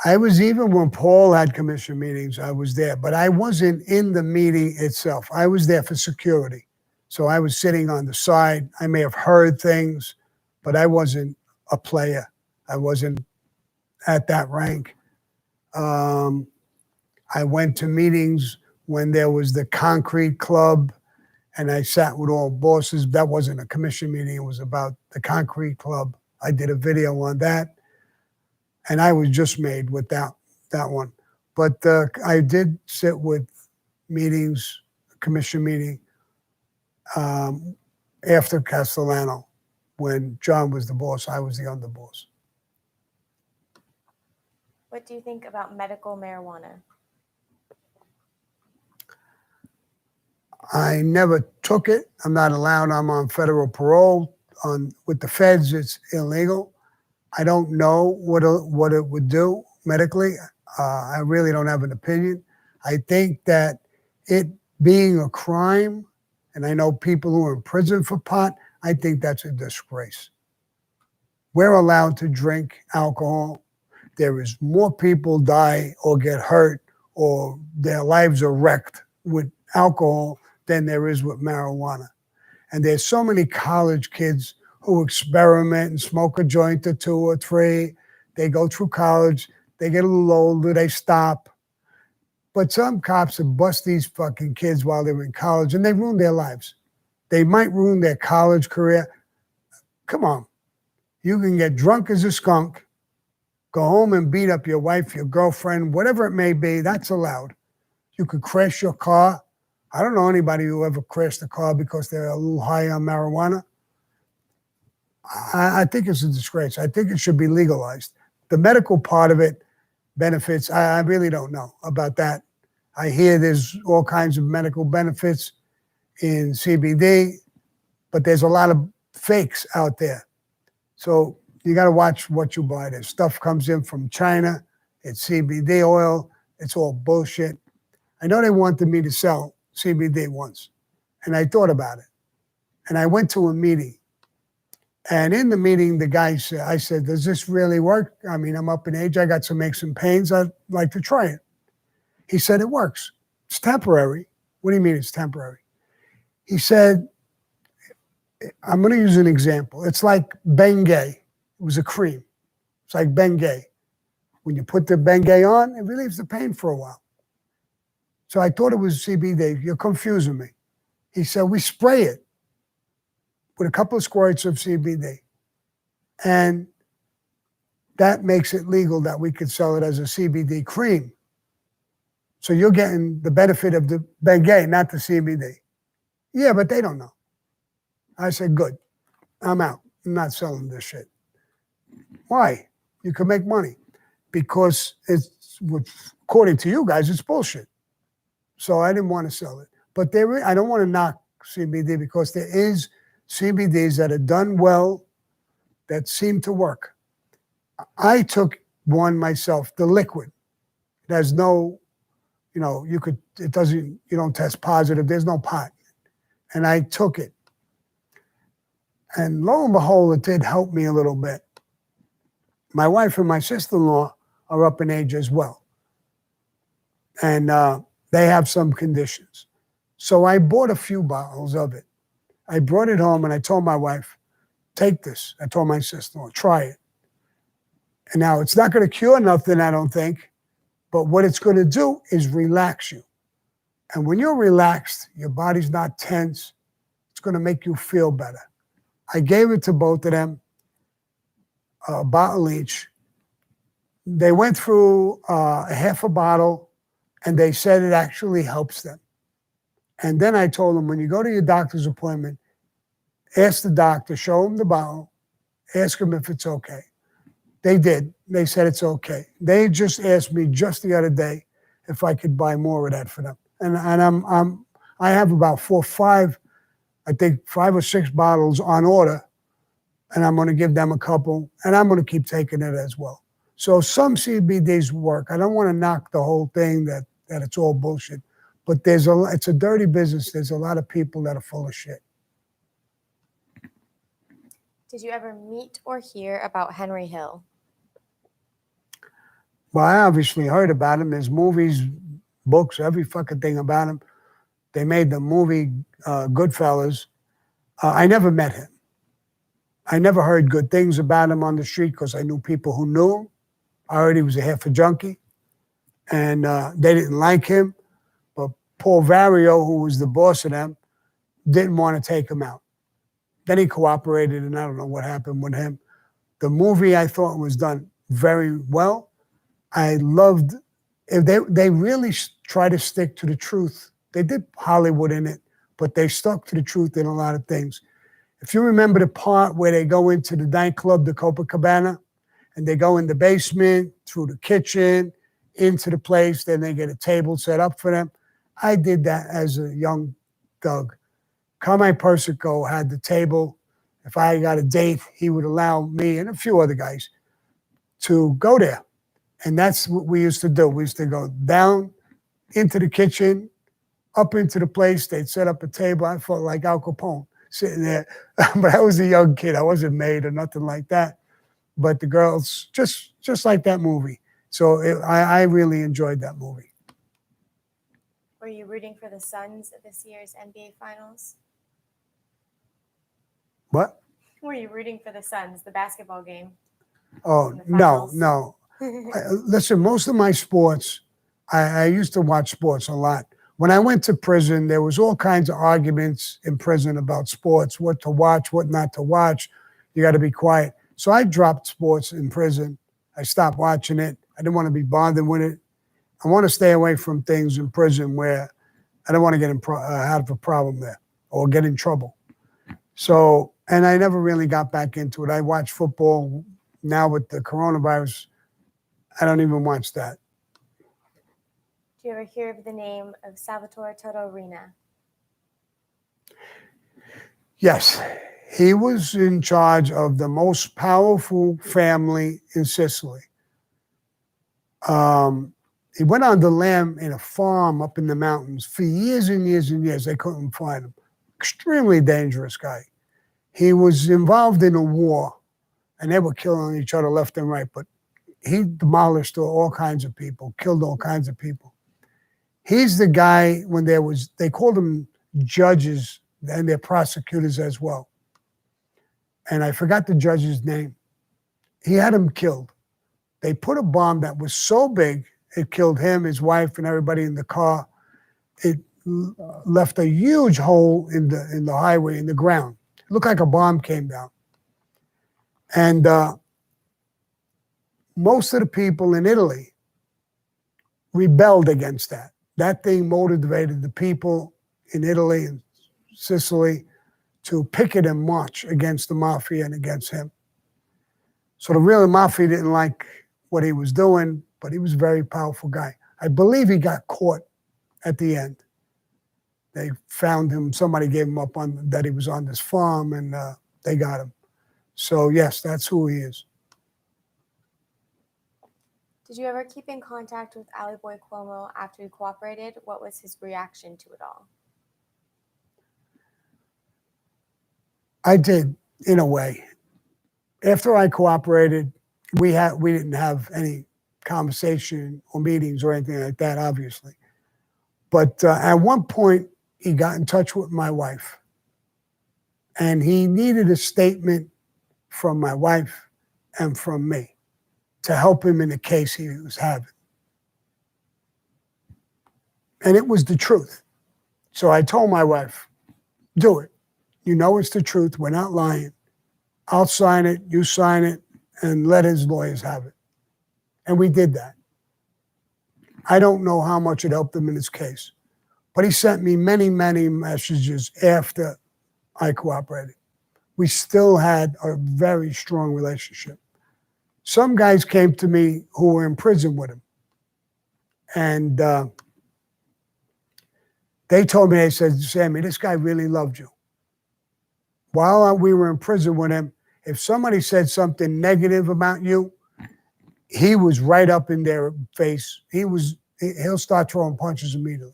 Speaker 2: I was, even when Paul had commission meetings, I was there, but I wasn't in the meeting itself. I was there for security. So I was sitting on the side. I may have heard things, but I wasn't a player. I wasn't at that rank. I went to meetings when there was the concrete club, and I sat with all bosses. That wasn't a commission meeting. It was about the concrete club. I did a video on that, and I was just made with that one. But I did sit with meetings, commission meeting, after Castellano. When John was the boss, I was the underboss.
Speaker 1: What do you think about medical marijuana?
Speaker 2: I never took it. I'm not allowed. I'm on federal parole. With the feds, it's illegal. I don't know what it would do medically. I really don't have an opinion. I think that it being a crime, and I know people who are in prison for pot, I think that's a disgrace. We're allowed to drink alcohol. There is more people die or get hurt or their lives are wrecked with alcohol than there is with marijuana. And there's so many college kids who experiment and smoke a joint or two or three. They go through college, they get a little older, they stop. But some cops have bust these fucking kids while they're in college, and they ruin their lives. They might ruin their college career. Come on. You can get drunk as a skunk, go home and beat up your wife, your girlfriend, whatever it may be, that's allowed. You could crash your car. I don't know anybody who ever crashed a car because they're a little high on marijuana. I think it's a disgrace. I think it should be legalized. The medical part of it, benefits, I really don't know about that. I hear there's all kinds of medical benefits in CBD, but there's a lot of fakes out there. So you got to watch what you buy. There's stuff comes in from China. It's CBD oil. It's all bullshit. I know they wanted me to sell CBD once, and I thought about it. And I went to a meeting. And in the meeting, the guy said, I said, does this really work? I mean, I'm up in age. I got some aches and pains. I'd like to try it. He said, it works. It's temporary. What do you mean it's temporary? He said, I'm going to use an example. It's like Bengay. It was a cream. It's like Bengay. When you put the Bengay on, it relieves the pain for a while. So I thought it was CBD. You're confusing me. He said, we spray it with a couple of squirts of CBD. And that makes it legal that we could sell it as a CBD cream. So you're getting the benefit of the Bengay, not the CBD. Yeah, but they don't know. I said, good. I'm out. I'm not selling this shit. Why? You can make money. Because it's, according to you guys, it's bullshit. So I didn't want to sell it. But I don't want to knock CBD because there is CBDs that are done well that seem to work. I took one myself, the liquid. It has no, you don't test positive. There's no pot. And I took it. And lo and behold, it did help me a little bit. My wife and my sister-in-law are up in age as well. And they have some conditions. So I bought a few bottles of it. I brought it home and I told my wife, take this. I told my sister-in-law, try it. And now it's not going to cure nothing, I don't think. But what it's going to do is relax you. And when you're relaxed, your body's not tense. It's going to make you feel better. I gave it to both of them, a bottle each. They went through a half a bottle, and they said it actually helps them. And then I told them, when you go to your doctor's appointment, ask the doctor, show him the bottle, ask him if it's okay. They did. They said it's okay. They just asked me just the other day, if I could buy more of that for them. And I have about 4 or 5, I think 5 or 6 bottles on order, and I'm going to give them a couple, and I'm going to keep taking it as well. So some CBDs work. I don't want to knock the whole thing that it's all bullshit, but it's a dirty business. There's a lot of people that are full of shit.
Speaker 1: Did you ever meet or hear about Henry Hill?
Speaker 2: Well, I obviously heard about him. There's movies, books, every fucking thing about him. They made the movie Goodfellas. I never met him. I never heard good things about him on the street because I knew people who knew him. I heard he was a half a junkie, and they didn't like him. But Paul Vario, who was the boss of them, didn't want to take him out. Then he cooperated, and I don't know what happened with him. The movie I thought was done very well. I loved if they really try to stick to the truth. They did Hollywood in it, but they stuck to the truth in a lot of things. If you remember the part where they go into the nightclub, the Copacabana, and they go in the basement, through the kitchen, into the place, then they get a table set up for them. I did that as a young thug. Carmine Persico had the table. If I got a date, he would allow me and a few other guys to go there. And that's what we used to do. We used to go down into the kitchen, up into the place. They'd set up a table. I felt like Al Capone sitting there. But I was a young kid. I wasn't made or nothing like that. But the girls, just like that movie. So I really enjoyed that movie.
Speaker 1: Were you rooting for the Suns at this year's NBA Finals?
Speaker 2: What?
Speaker 1: Were you rooting for the Suns, the basketball game?
Speaker 2: Oh, no. Listen, most of my sports, I used to watch sports a lot. When I went to prison, there was all kinds of arguments in prison about sports, what to watch, what not to watch. You got to be quiet. So I dropped sports in prison. I stopped watching it. I didn't want to be bothered with it. I want to stay away from things in prison where I don't want to get out of a problem there or get in trouble. So, and I never really got back into it. I watch football now with the coronavirus. I don't even watch that.
Speaker 1: Do you ever hear of the name of Salvatore Tortorina?
Speaker 2: Yes. He was in charge of the most powerful family in Sicily. He went on the lam in a farm up in the mountains for years and years and years. They couldn't find him. Extremely dangerous guy. He was involved in a war, and they were killing each other left and right, but he demolished all kinds of people, killed all kinds of people. He's the guy when they called them judges, and they're prosecutors as well. And I forgot the judge's name. He had him killed. They put a bomb that was so big, it killed him, his wife, and everybody in the car. It left a huge hole in the highway, in the ground. It looked like a bomb came down. And most of the people in Italy rebelled against that. That thing motivated the people in Italy and Sicily to picket and march against the mafia and against him. So the real mafia didn't like what he was doing, but he was a very powerful guy. I believe he got caught at the end. They found him, somebody gave him up that he was on this farm, and they got him. So yes, that's who he is.
Speaker 1: Did you ever keep in contact with Ali Boy Cuomo after you cooperated? What was his reaction to it all?
Speaker 2: I did, in a way. After I cooperated, we didn't have any conversation or meetings or anything like that, obviously. But at one point, he got in touch with my wife. And he needed a statement from my wife and from me to help him in the case he was having. And it was the truth. So I told my wife, do it. You know it's the truth. We're not lying. I'll sign it, you sign it, and let his lawyers have it. And we did that. I don't know how much it helped him in his case, but he sent me many, many messages after I cooperated. We still had a very strong relationship. Some guys came to me who were in prison with him, And they told me, they said, Sammy, this guy really loved you. While we were in prison with him, if somebody said something negative about you, he was right up in their face. He'll start throwing punches immediately.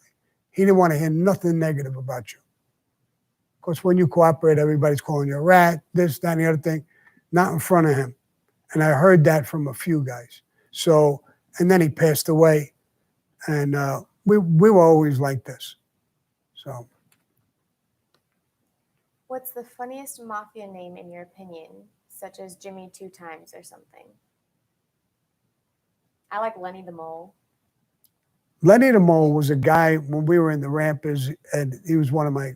Speaker 2: He didn't want to hear nothing negative about you. Of course, when you cooperate, everybody's calling you a rat, this, that, and the other thing. Not in front of him. And I heard that from a few guys. So, and then he passed away. And we were always like this. So.
Speaker 1: What's the funniest mafia name in your opinion, such as Jimmy Two Times or something? I like Lenny the Mole.
Speaker 2: Lenny the Mole was a guy when we were in the Rampers, and he was one of my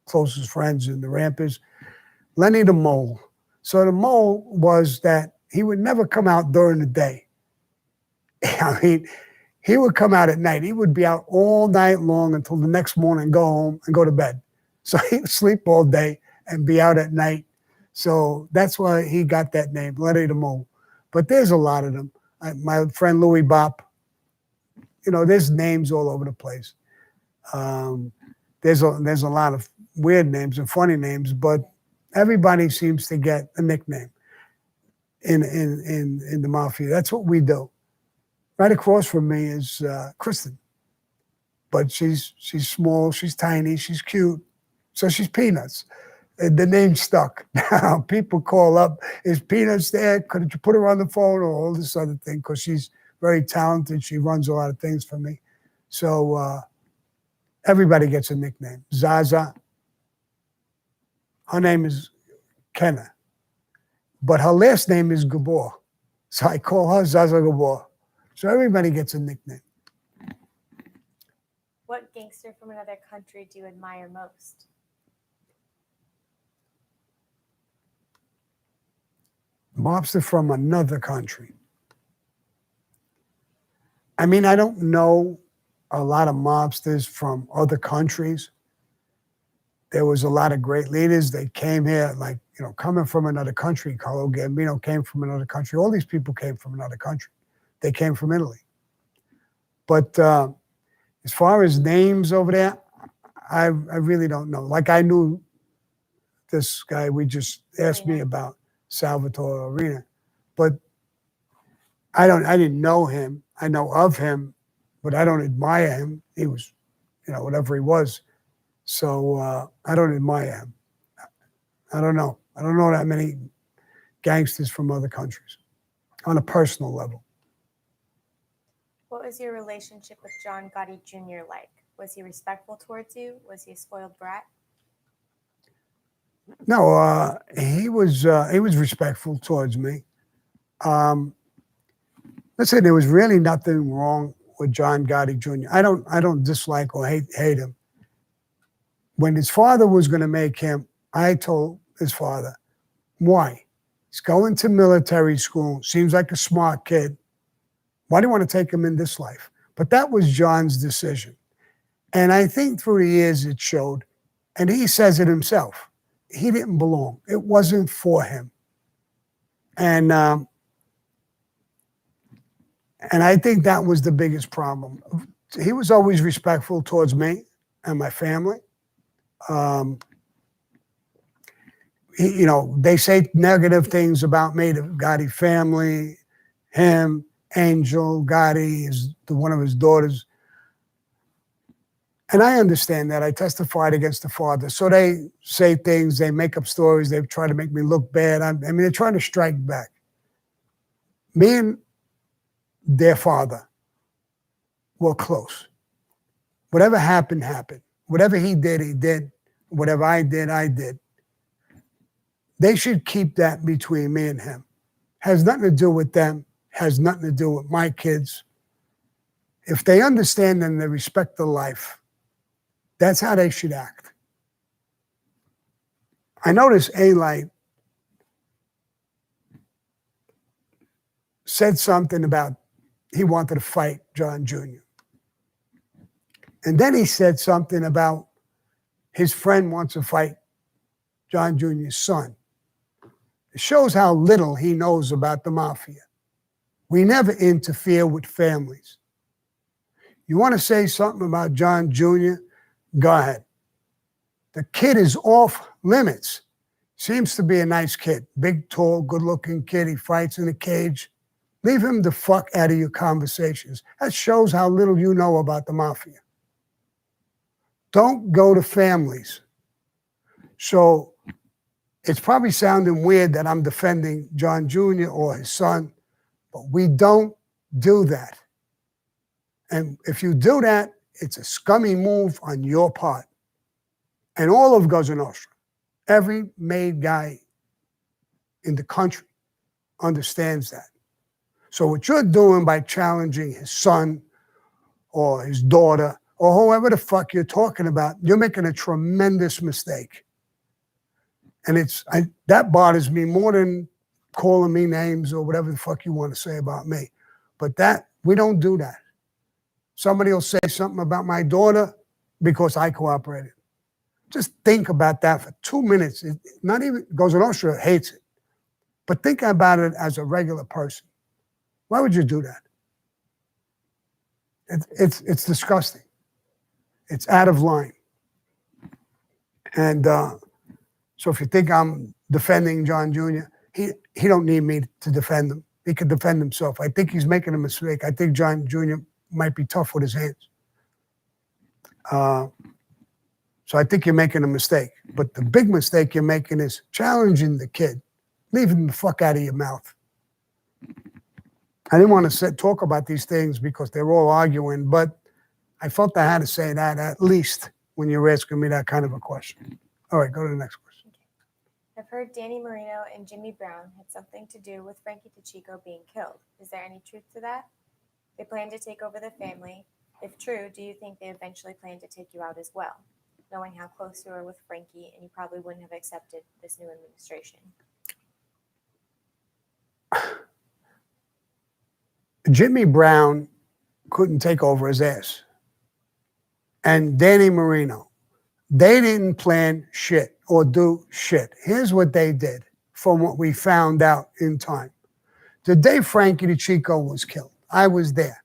Speaker 2: closest friends in the Rampers. Lenny the Mole. So the mole was that he would never come out during the day. I mean, he would come out at night. He would be out all night long until the next morning, go home and go to bed. So he would sleep all day and be out at night. So that's why he got that name, Lenny the Mole. But there's a lot of them. My friend Louis Bop, you know, there's names all over the place. There's a lot of weird names and funny names, but everybody seems to get a nickname in the mafia. That's what we do. Right across from me is Kristen, but she's small, she's tiny, she's cute, so she's Peanuts. And the name stuck. Now people call up, is Peanuts there? Could you put her on the phone or all this other thing? Because she's very talented. She runs a lot of things for me. So everybody gets a nickname. Zaza. Her name is Kenna, but her last name is Gabor. So I call her Zaza Gabor. So everybody gets a nickname.
Speaker 1: What gangster from another country do you admire most?
Speaker 2: Mobster from another country. I mean, I don't know a lot of mobsters from other countries. There was a lot of great leaders. They came here, like, you know, coming from another country. Carlo Gambino came from another country. All these people came from another country. They came from Italy. But as far as names over there, I really don't know. Like, I knew this guy we just asked me about, Salvatore Arena, but I didn't know him. I know of him, but I don't admire him. He was, you know, whatever he was. So I don't admire him. I don't know. I don't know that many gangsters from other countries on a personal level.
Speaker 1: What was your relationship with John Gotti Jr. like? Was he respectful towards you? Was he a spoiled brat?
Speaker 2: No, he was respectful towards me. Listen, there was really nothing wrong with John Gotti Jr. I don't dislike or hate him. When his father was going to make him, I told his father, why? He's going to military school, seems like a smart kid. Why do you want to take him in this life? But that was John's decision. And I think through the years it showed, and he says it himself, he didn't belong. It wasn't for him. And I think that was the biggest problem. He was always respectful towards me and my family. You know, they say negative things about me, the Gotti family, him, Angel Gotti is one of his daughters. And I understand that. I testified against the father. So they say things, they make up stories, they try to make me look bad. I mean, they're trying to strike back. Me and their father were close. Whatever happened, happened. Whatever he did, he did. Whatever I did, I did. They should keep that between me and him. Has nothing to do with them. Has nothing to do with my kids. If they understand and they respect the life, that's how they should act. I noticed A-Light said something about he wanted to fight John Jr. And then he said something about his friend wants to fight John Jr.'s son. It shows how little he knows about the mafia. We never interfere with families. You want to say something about John Jr.? Go ahead. The kid is off limits. Seems to be a nice kid. Big, tall, good-looking kid. He fights in a cage. Leave him the fuck out of your conversations. That shows how little you know about the mafia. Don't go to families. So it's probably sounding weird that I'm defending John Jr. or his son, but we don't do that. And if you do that, it's a scummy move on your part. And all of Cosa Nostra, every made guy in the country understands that. So what you're doing by challenging his son or his daughter or whoever the fuck you're talking about, you're making a tremendous mistake. And that bothers me more than calling me names or whatever the fuck you want to say about me. But we don't do that. Somebody will say something about my daughter because I cooperated. Just think about that for 2 minutes. Not even Cosa Nostra hates it, but think about it as a regular person. Why would you do that? It's disgusting. It's out of line. And so if you think I'm defending John Jr., he don't need me to defend him. He could defend himself. I think he's making a mistake. I think John Jr. might be tough with his hands. So I think you're making a mistake. But the big mistake you're making is challenging the kid. Leave him the fuck out of your mouth. I didn't want to talk about these things because they're all arguing, but I felt I had to say that at least when you're asking me that kind of a question. All right, go to the next question.
Speaker 1: I've heard Danny Marino and Jimmy Brown had something to do with Frankie DeChico being killed. Is there any truth to that? They plan to take over the family. If true, do you think they eventually plan to take you out as well? Knowing how close you are with Frankie, and you probably wouldn't have accepted this new administration.
Speaker 2: Jimmy Brown couldn't take over his ass. And Danny Marino, they didn't plan shit or do shit. Here's what they did from what we found out in time. The day Frankie DeChico was killed, I was there.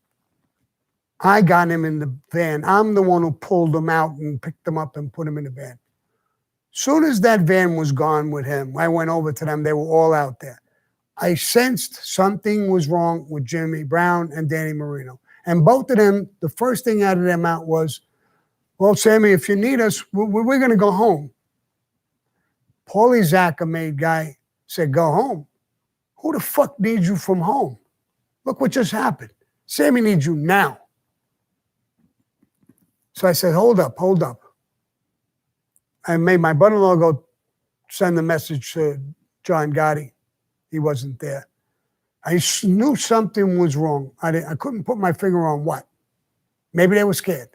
Speaker 2: I got him in the van. I'm the one who pulled him out and picked him up and put him in the van. Soon as that van was gone with him, I went over to them. They were all out there. I sensed something was wrong with Jimmy Brown and Danny Marino. And both of them, the first thing out of their mouth was, well, Sammy, if you need us, we're going to go home. Paulie Zach, a made guy, said, go home. Who the fuck needs you from home? Look what just happened. Sammy needs you now. So I said, hold up. I made my brother-in-law go send a message to John Gotti. He wasn't there. I knew something was wrong. I couldn't put my finger on what. Maybe they were scared.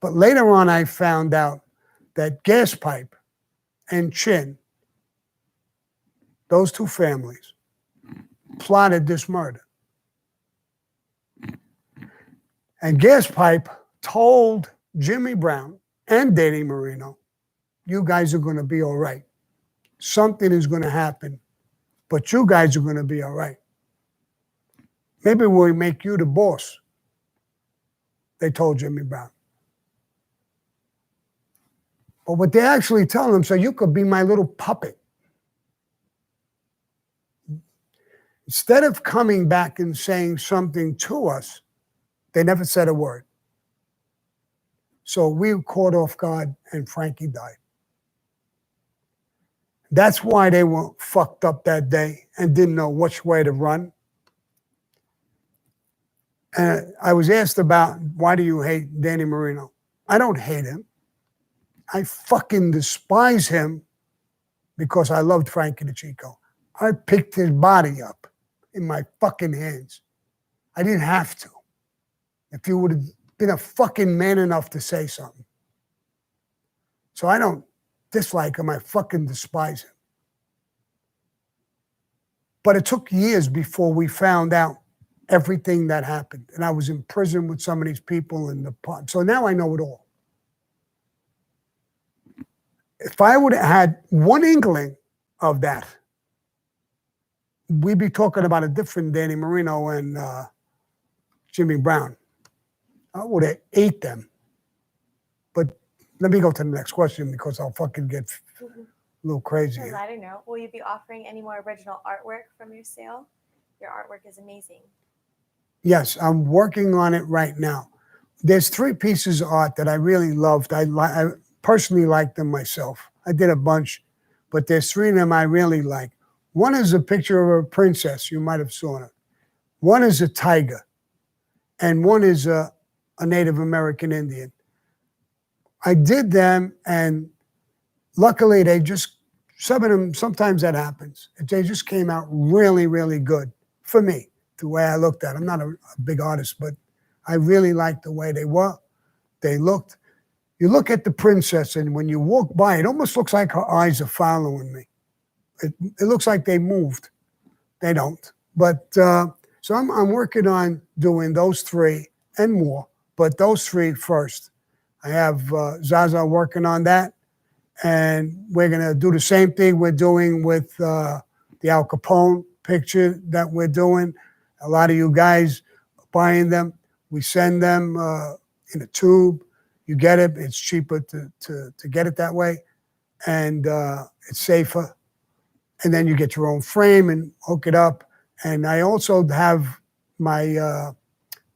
Speaker 2: But later on, I found out that Gas Pipe and Chin, those two families, plotted this murder. And Gas Pipe told Jimmy Brown and Danny Marino, you guys are going to be all right. Something is going to happen, but you guys are going to be all right. Maybe we'll make you the boss, they told Jimmy Brown. But what they actually tell him, so you could be my little puppet. Instead of coming back and saying something to us, they never said a word. So we were caught off guard and Frankie died. That's why they were fucked up that day and didn't know which way to run. And I was asked about, why do you hate Danny Marino? I don't hate him. I fucking despise him because I loved Frankie DeChico. I picked his body up in my fucking hands. I didn't have to. If you would have been a fucking man enough to say something. So I don't dislike him. I fucking despise him. But it took years before we found out everything that happened. And I was in prison with some of these people in the pod. So now I know it all. If I would have had one inkling of that, we'd be talking about a different Danny Marino and Jimmy Brown. I would have ate them. But let me go to the next question because I'll fucking get a little crazy.
Speaker 1: Because I don't know. Will you be offering any more original artwork from your sale? Your artwork is amazing.
Speaker 2: Yes, I'm working on it right now. There's 3 pieces of art that I really loved. I personally like them myself. I did a bunch, but there's 3 of them I really like. One is a picture of a princess. You might have seen it. One is a tiger, and one is a Native American Indian. I did them, and luckily they just, some of them, sometimes that happens. They just came out really, really good for me, the way I looked at them. I'm not a big artist, but I really liked the way they were. They looked. You look at the princess, and when you walk by, it almost looks like her eyes are following me. It looks like they moved. They don't. But so I'm working on doing those 3 and more, but those 3 first. I have Zaza working on that, and we're going to do the same thing we're doing with the Al Capone picture that we're doing. A lot of you guys are buying them. We send them in a tube. You get it. It's cheaper to get it that way, and it's safer. And then you get your own frame and hook it up. And I also have my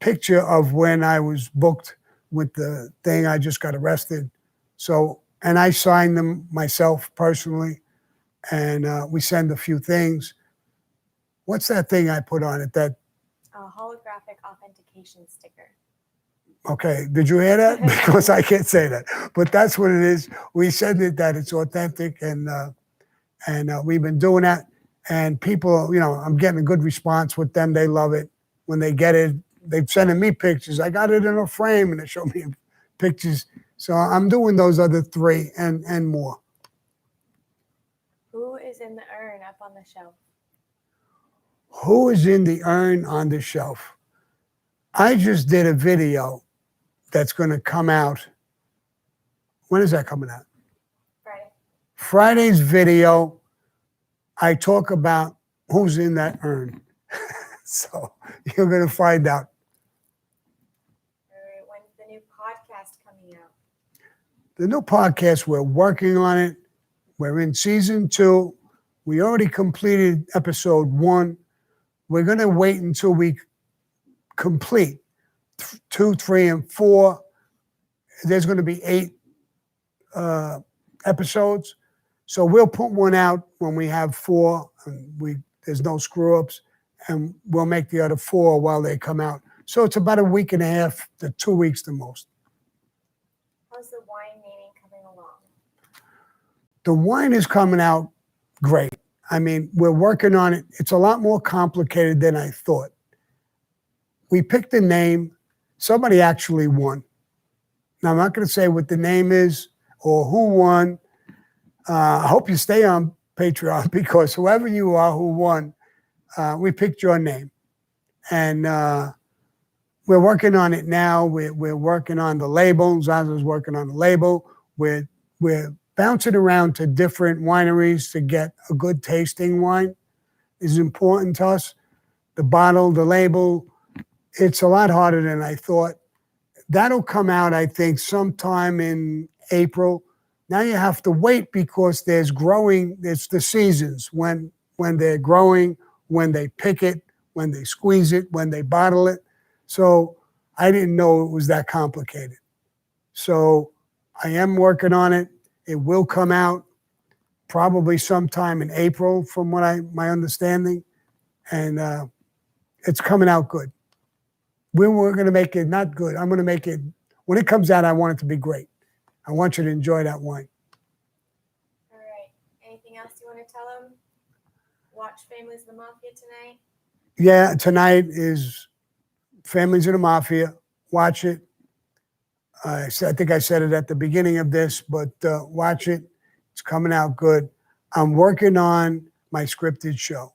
Speaker 2: picture of when I was booked with the thing. I just got arrested. So, and I signed them myself personally. And we send a few things. What's that thing I put on it? That
Speaker 1: holographic authentication sticker.
Speaker 2: Okay, did you hear that? Because I can't say that, but that's what it is. We send it that it's authentic, and we've been doing that. And people, I'm getting a good response with them. They love it when they get it. They're sending me pictures. I got it in a frame, and they show me pictures. So I'm doing those other 3 and more.
Speaker 1: Who is in the urn up on the shelf?
Speaker 2: Who is in the urn on the shelf? I just did a video that's going to come out. When is that coming out?
Speaker 1: Friday.
Speaker 2: Friday's video, I talk about who's in that urn. So you're going to find out.
Speaker 1: All right. When's the new podcast coming out?
Speaker 2: The new podcast, we're working on it. We're in season 2. We already completed episode 1. We're going to wait until we complete 2, 3, and 4. There's going to be 8 episodes. So we'll put one out when we have 4, and there's no screw-ups, and we'll make the other 4 while they come out. So it's about a week and a half to 2 weeks the most.
Speaker 1: How's the wine naming coming along?
Speaker 2: The wine is coming out great. I mean, we're working on it. It's a lot more complicated than I thought. We picked a name. Somebody actually won. Now, I'm not going to say what the name is or who won. I hope you stay on Patreon, because whoever you are who won, we picked your name. And we're working on it now. We're working on the label. Zaza's working on the label. We're bouncing around to different wineries to get a good tasting wine. Is important to us. The bottle, the label, it's a lot harder than I thought. That'll come out, I think, sometime in April. Now you have to wait because there's the seasons when they're growing, when they pick it, when they squeeze it, when they bottle it. So I didn't know it was that complicated. So I am working on it. It will come out probably sometime in April, from what my understanding, and it's coming out good. We're going to make it not good. I'm going to make it, when it comes out, I want it to be great. I want you to enjoy that wine.
Speaker 1: All right. Anything else you want to tell them? Watch Families of the Mafia tonight?
Speaker 2: Yeah, tonight is Families of the Mafia. Watch it. I think I said it at the beginning of this, but watch it. It's coming out good. I'm working on my scripted show.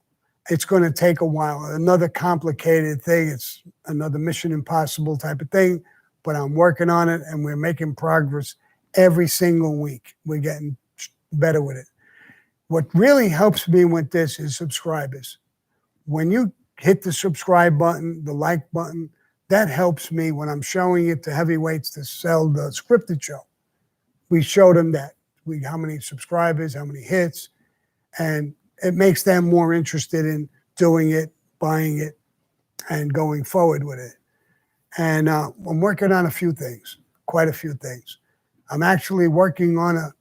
Speaker 2: It's going to take a while. Another complicated thing. It's another Mission Impossible type of thing, but I'm working on it, and we're making progress every single week. We're getting better with it. What really helps me with this is subscribers. When you hit the subscribe button, the like button, that helps me when I'm showing it to heavyweights to sell the scripted show. We show them that how many subscribers, how many hits, and it makes them more interested in doing it, buying it, and going forward with it. And I'm working on a few things, quite a few things. I'm actually working on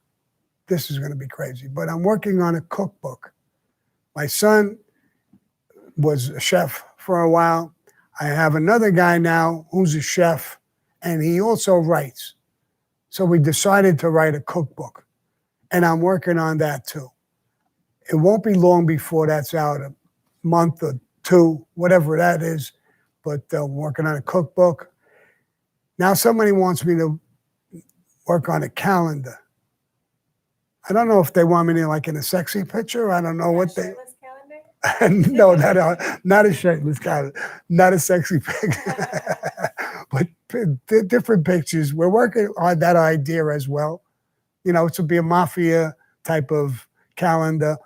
Speaker 2: this is going to be crazy, but I'm working on a cookbook. My son was a chef for a while. I have another guy now who's a chef, and he also writes. So we decided to write a cookbook, and I'm working on that too. It won't be long before that's out, a month or two, whatever that is, but I'm working on a cookbook. Now somebody wants me to work on a calendar. I don't know if they want me to, like, in a sexy picture. I don't know what they.
Speaker 1: Shirtless calendar?
Speaker 2: No, not a shirtless calendar, not a sexy picture, but different pictures. We're working on that idea as well. You know, it would be a mafia type of calendar.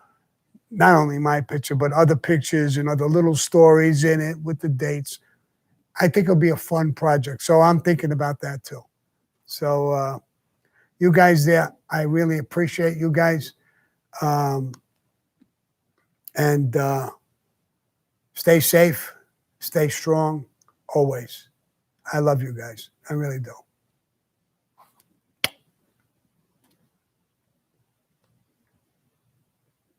Speaker 2: Not only my picture, but other pictures and other little stories in it with the dates. I think it'll be a fun project. So I'm thinking about that too. So you guys there, I really appreciate you guys. And stay safe, stay strong, always. I love you guys. I really do.